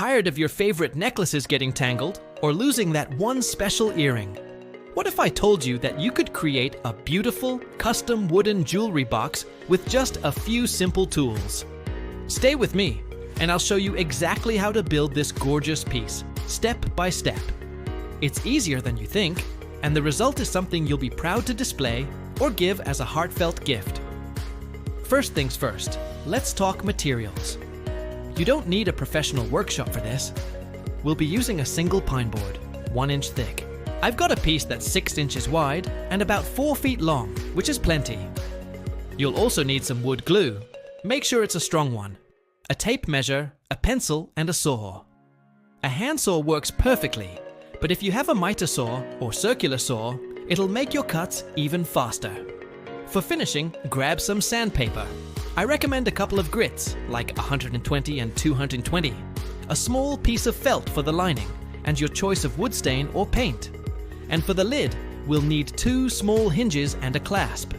Tired of your favorite necklaces getting tangled or losing that one special earring? What if I told you that you could create a beautiful, custom wooden jewelry box with just a few simple tools? Stay with me, and I'll show you exactly how to build this gorgeous piece, step by step. It's easier than you think, and the result is something you'll be proud to display or give as a heartfelt gift. First things first, let's talk materials. You don't need a professional workshop for this. We'll be using a single pine board, 1 inch thick. I've got a piece that's 6 inches wide and about 4 feet long, which is plenty. You'll also need some wood glue. Make sure it's a strong one. A tape measure, a pencil, and a saw. A handsaw works perfectly, but if you have a miter saw or circular saw, it'll make your cuts even faster. For finishing, grab some sandpaper. I recommend a couple of grits, like 120 and 220, a small piece of felt for the lining, and your choice of wood stain or paint. And for the lid, we'll need 2 small hinges and a clasp.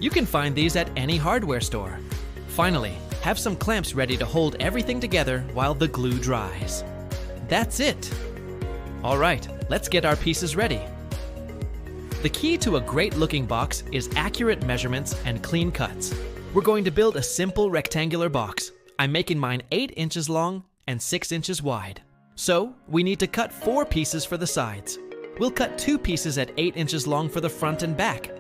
You can find these at any hardware store. Finally, have some clamps ready to hold everything together while the glue dries. That's it! Alright, let's get our pieces ready. The key to a great-looking box is accurate measurements and clean cuts. We're going to build a simple rectangular box. I'm making mine 8 inches long and 6 inches wide. So, we need to cut 4 pieces for the sides. We'll cut 2 pieces at 8 inches long for the front and back.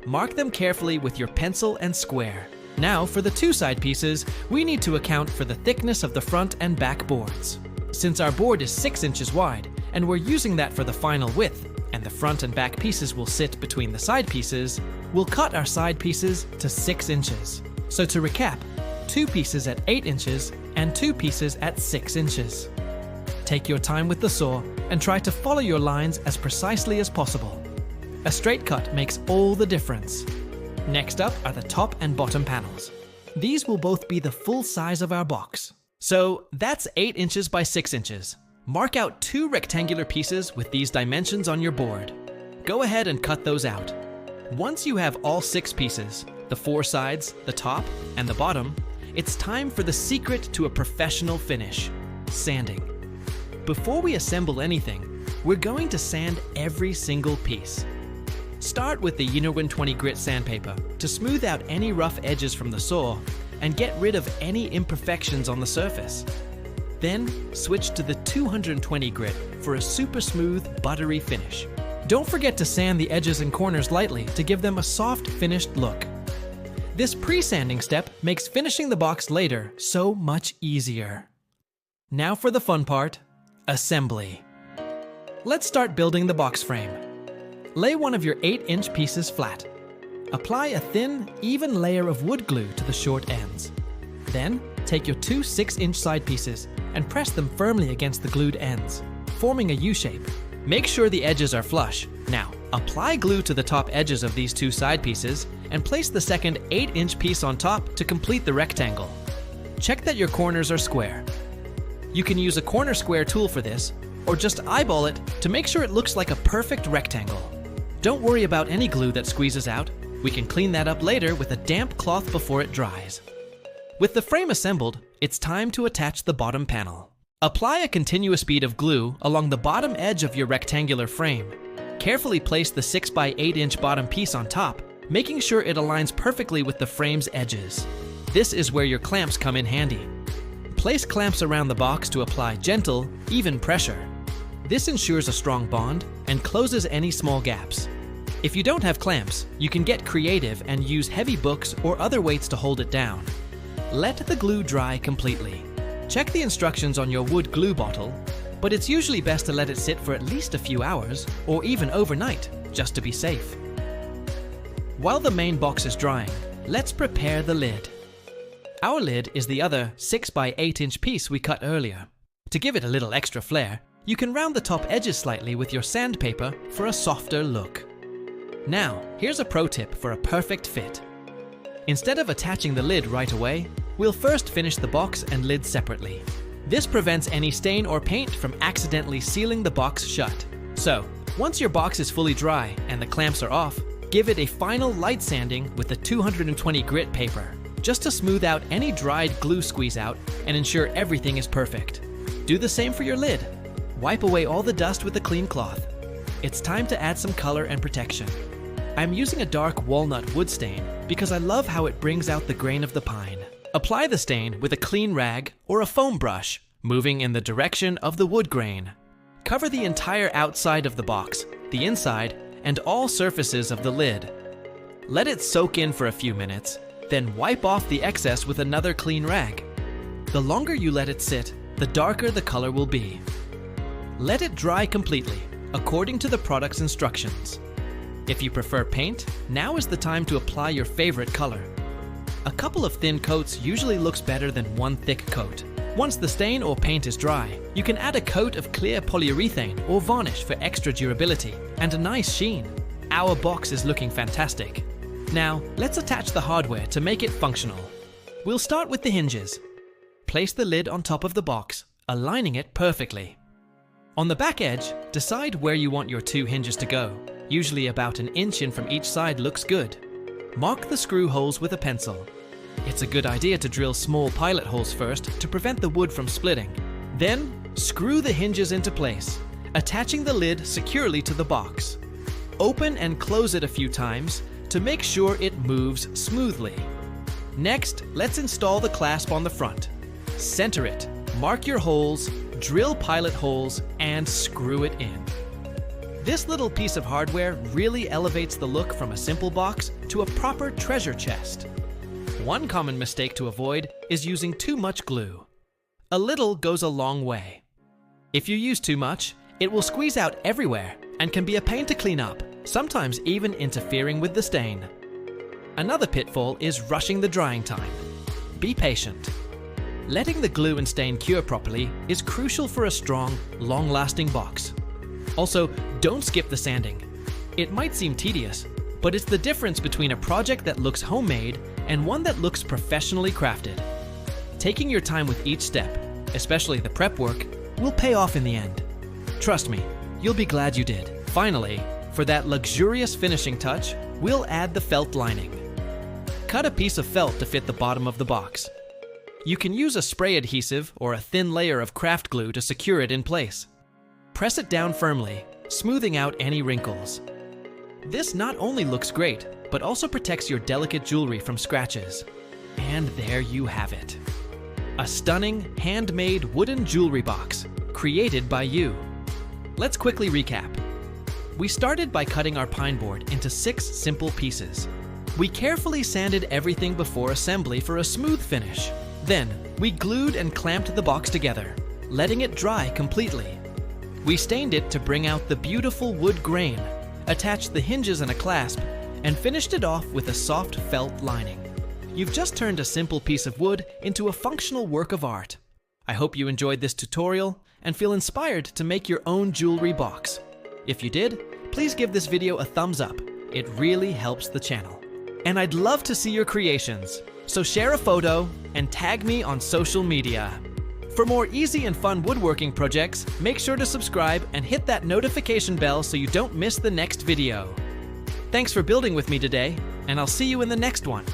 Mark them carefully with your pencil and square. Now, for the 2 side pieces, we need to account for the thickness of the front and back boards. Since our board is 6 inches wide, and we're using that for the final width, and the front and back pieces will sit between the side pieces, we'll cut our side pieces to 6 inches. So to recap, 2 pieces at 8 inches and 2 pieces at 6 inches. Take your time with the saw and try to follow your lines as precisely as possible. A straight cut makes all the difference. Next up are the top and bottom panels. These will both be the full size of our box. So that's 8 inches by 6 inches. Mark out 2 rectangular pieces with these dimensions on your board. Go ahead and cut those out. Once you have all 6 pieces, the 4 sides, the top, and the bottom, it's time for the secret to a professional finish: sanding. Before we assemble anything, we're going to sand every single piece. Start with the 20 grit sandpaper to smooth out any rough edges from the saw and get rid of any imperfections on the surface. Then switch to the 220 grit for a super smooth, buttery finish. Don't forget to sand the edges and corners lightly to give them a soft, finished look. This pre-sanding step makes finishing the box later so much easier. Now for the fun part: assembly. Let's start building the box frame. Lay one of your 8-inch pieces flat. Apply a thin, even layer of wood glue to the short ends. Then, take your 2 6-inch side pieces and press them firmly against the glued ends, forming a U-shape. Make sure the edges are flush. Now, apply glue to the top edges of these 2 side pieces and place the second 8-inch piece on top to complete the rectangle. Check that your corners are square. You can use a corner square tool for this, or just eyeball it to make sure it looks like a perfect rectangle. Don't worry about any glue that squeezes out. We can clean that up later with a damp cloth before it dries. With the frame assembled, it's time to attach the bottom panel. Apply a continuous bead of glue along the bottom edge of your rectangular frame. Carefully place the 6 by 8 inch bottom piece on top, making sure it aligns perfectly with the frame's edges. This is where your clamps come in handy. Place clamps around the box to apply gentle, even pressure. This ensures a strong bond and closes any small gaps. If you don't have clamps, you can get creative and use heavy books or other weights to hold it down. Let the glue dry completely. Check the instructions on your wood glue bottle, but it's usually best to let it sit for at least a few hours or even overnight, just to be safe. While the main box is drying, let's prepare the lid. Our lid is the other 6 by 8 inch piece we cut earlier. To give it a little extra flair, you can round the top edges slightly with your sandpaper for a softer look. Now, here's a pro tip for a perfect fit. Instead of attaching the lid right away, we'll first finish the box and lid separately. This prevents any stain or paint from accidentally sealing the box shut. So, once your box is fully dry and the clamps are off, give it a final light sanding with the 220 grit paper, just to smooth out any dried glue squeeze out and ensure everything is perfect. Do the same for your lid. Wipe away all the dust with a clean cloth. It's time to add some color and protection. I'm using a dark walnut wood stain because I love how it brings out the grain of the pine. Apply the stain with a clean rag or a foam brush, moving in the direction of the wood grain. Cover the entire outside of the box, the inside, and all surfaces of the lid. Let it soak in for a few minutes, then wipe off the excess with another clean rag. The longer you let it sit, the darker the color will be. Let it dry completely, according to the product's instructions. If you prefer paint, now is the time to apply your favorite color. A couple of thin coats usually looks better than one thick coat. Once the stain or paint is dry, you can add a coat of clear polyurethane or varnish for extra durability and a nice sheen. Our box is looking fantastic. Now, let's attach the hardware to make it functional. We'll start with the hinges. Place the lid on top of the box, aligning it perfectly. On the back edge, decide where you want your two hinges to go. Usually about an inch in from each side looks good. Mark the screw holes with a pencil. It's a good idea to drill small pilot holes first to prevent the wood from splitting. Then, screw the hinges into place, attaching the lid securely to the box. Open and close it a few times to make sure it moves smoothly. Next, let's install the clasp on the front. Center it, mark your holes, drill pilot holes, and screw it in. This little piece of hardware really elevates the look from a simple box to a proper treasure chest. One common mistake to avoid is using too much glue. A little goes a long way. If you use too much, it will squeeze out everywhere and can be a pain to clean up, sometimes even interfering with the stain. Another pitfall is rushing the drying time. Be patient. Letting the glue and stain cure properly is crucial for a strong, long-lasting box. Also, don't skip the sanding. It might seem tedious, but it's the difference between a project that looks homemade and one that looks professionally crafted. Taking your time with each step, especially the prep work, will pay off in the end. Trust me, you'll be glad you did. Finally, for that luxurious finishing touch, we'll add the felt lining. Cut a piece of felt to fit the bottom of the box. You can use a spray adhesive or a thin layer of craft glue to secure it in place. Press it down firmly, smoothing out any wrinkles. This not only looks great, but also protects your delicate jewelry from scratches. And there you have it. A stunning, handmade wooden jewelry box, created by you. Let's quickly recap. We started by cutting our pine board into 6 simple pieces. We carefully sanded everything before assembly for a smooth finish. Then, we glued and clamped the box together, letting it dry completely. We stained it to bring out the beautiful wood grain, attached the hinges and a clasp, and finished it off with a soft felt lining. You've just turned a simple piece of wood into a functional work of art. I hope you enjoyed this tutorial and feel inspired to make your own jewelry box. If you did, please give this video a thumbs up. It really helps the channel. And I'd love to see your creations, so share a photo and tag me on social media. For more easy and fun woodworking projects, make sure to subscribe and hit that notification bell so you don't miss the next video. Thanks for building with me today, and I'll see you in the next one.